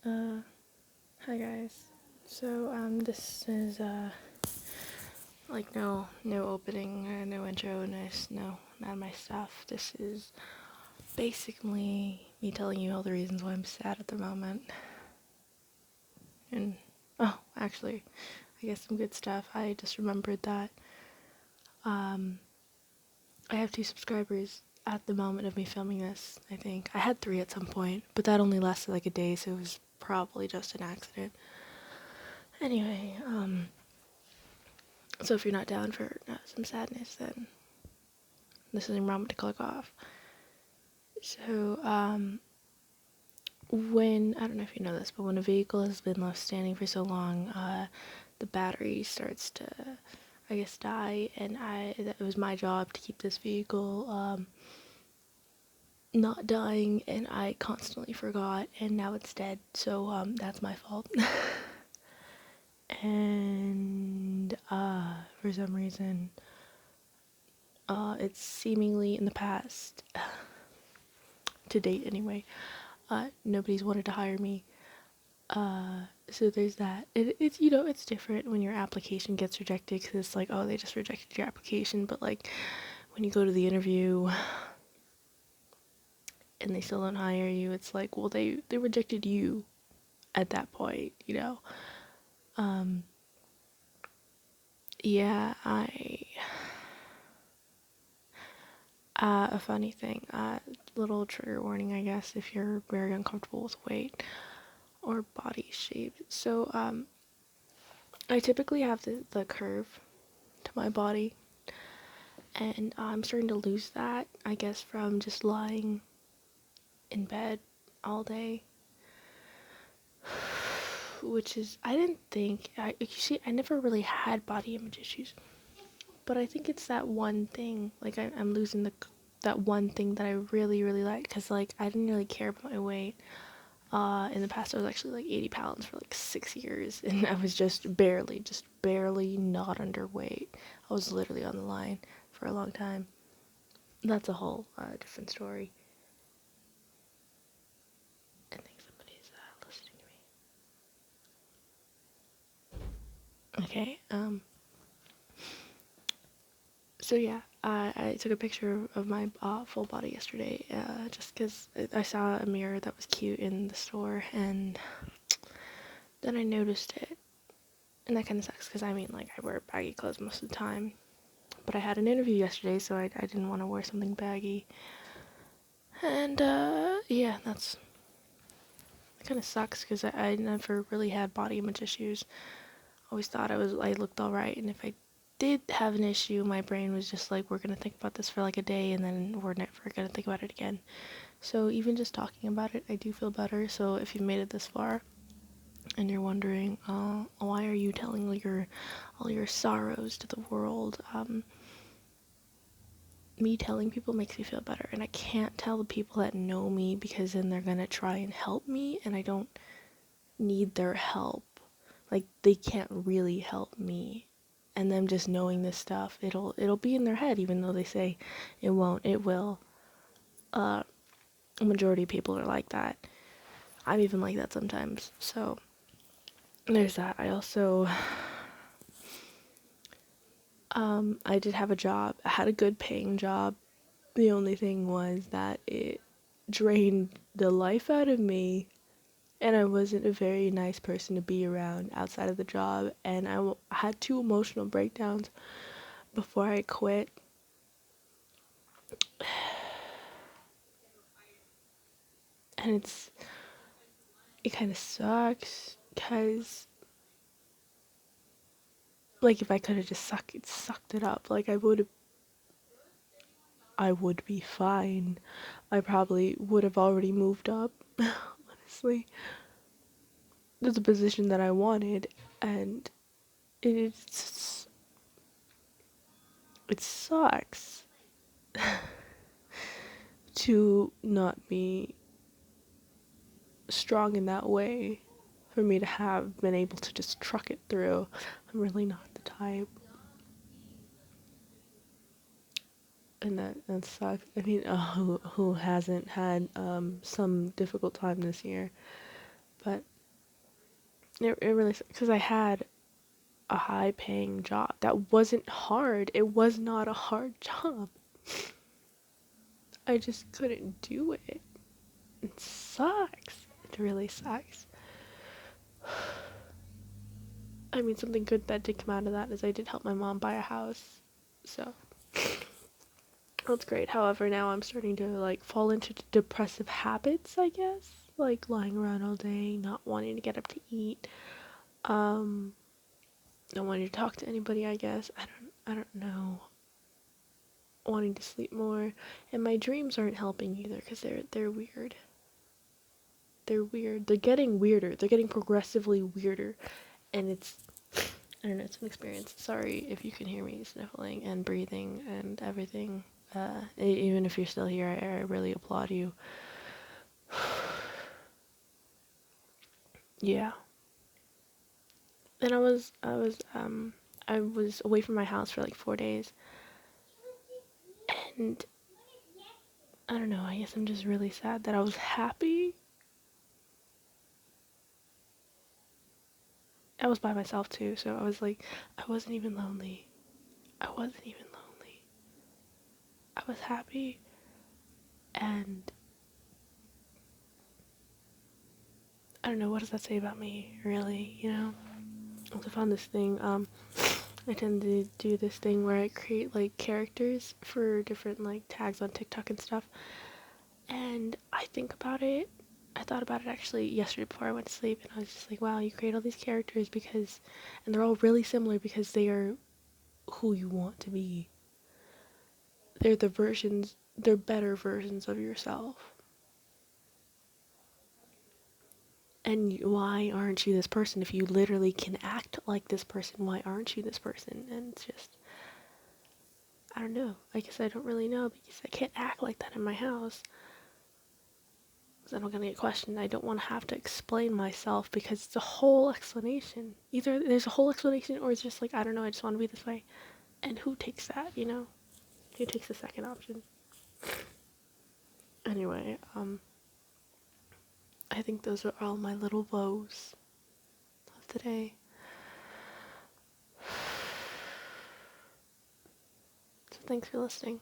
Uh, Hi guys. So, this is, like, no opening, no intro, no, none of my stuff. This is basically me telling you all the reasons why I'm sad at the moment. And, oh, actually, I guess some good stuff. I just remembered that, I have 2 subscribers at the moment of me filming this, I think. I had 3 at some point, but that only lasted like a day, so it was probably just an accident. Anyway, so if you're not down for some sadness, then this is a moment to click off. So, when, I don't know if you know this, but when a vehicle has been left standing for so long, the battery starts to, I guess, die, and it was my job to keep this vehicle, not dying, and I constantly forgot, and now it's dead, so, that's my fault. And, for some reason, it's seemingly in the past, to date anyway, nobody's wanted to hire me. So there's that. It's, it's different when your application gets rejected because it's like, oh, they just rejected your application. But like when you go to the interview and they still don't hire you, it's like, well, they rejected you at that point. Yeah, a funny thing, little trigger warning, I guess, if you're very uncomfortable with weight or body shape. So, I typically have the curve to my body, and I'm starting to lose that, I guess, from just lying in bed all day. Which is, I didn't think, you see, I never really had body image issues, but I think it's that one thing, like, I'm losing that one thing that I really, really like, because, like, I didn't really care about my weight. In the past, I was actually, like, 80 pounds for, like, 6 years, and I was just barely not underweight. I was literally on the line for a long time. That's a whole different story. I think somebody's listening to me. Okay, so yeah, I took a picture of my full body yesterday, just because I saw a mirror that was cute in the store, and then I noticed it, and that kind of sucks, because I mean, like, I wear baggy clothes most of the time, but I had an interview yesterday, so I didn't want to wear something baggy, and, yeah, that kind of sucks, because I never really had body image issues. Always thought I looked alright, and if I did have an issue, my brain was just like, we're gonna think about this for like a day, and then we're never gonna think about it again. So even just talking about it, I do feel better. So if you've made it this far, and you're wondering, why are you telling all your sorrows to the world? Me telling people makes me feel better, and I can't tell the people that know me, because then they're gonna try and help me, and I don't need their help. Like, they can't really help me, and them just knowing this stuff, it'll be in their head, even though they say it won't. It will. A majority of people are like that. I'm even like that sometimes. So there's that. I also, I did have a job. I had a good paying job. The only thing was that it drained the life out of me, and I wasn't a very nice person to be around outside of the job, and I had 2 emotional breakdowns before I quit. And it kind of sucks, because, like, if I could have just sucked it up, like, I would be fine. I probably would have already moved up, honestly. There's a position that I wanted, and it's it sucks to not be strong in that way, for me to have been able to just truck it through. I'm really not the type. And that sucks. I mean, who hasn't had some difficult time this year? But It really, because I had a high paying job that wasn't hard. It was not a hard job. I just couldn't do it. It sucks. It really sucks. I mean, something good that did come out of that is I did help my mom buy a house. So that's great. However, now I'm starting to like fall into depressive habits, I guess. Like lying around all day, not wanting to get up to eat. Not wanting to talk to anybody, I guess. I don't know. Wanting to sleep more. And my dreams aren't helping either because they're weird. They're weird. They're getting weirder. They're getting progressively weirder. And it's, I don't know, it's an experience. Sorry if you can hear me sniffling and breathing and everything. Even if you're still here, I really applaud you. Yeah. And I was away from my house for like 4 days. And I don't know, I guess I'm just really sad that I was happy. I was by myself too, so I was like, I wasn't even lonely. I wasn't even lonely. I was happy, and I don't know, what does that say about me, really, you know? I also found this thing, I tend to do this thing where I create, like, characters for different, like, tags on TikTok and stuff, and I think about it, I thought about it actually yesterday before I went to sleep, and I was just like, wow, you create all these characters because, and they're all really similar because they are who you want to be. They're better versions of yourself. And why aren't you this person? If you literally can act like this person, why aren't you this person? And it's just, I don't know. I guess I don't really know because I can't act like that in my house. Because I'm gonna get questioned. I don't want to have to explain myself because it's a whole explanation. Either there's a whole explanation or it's just like, I don't know, I just want to be this way. And who takes that, you know? Who takes the second option? Anyway, I think those are all my little woes of today. So thanks for listening.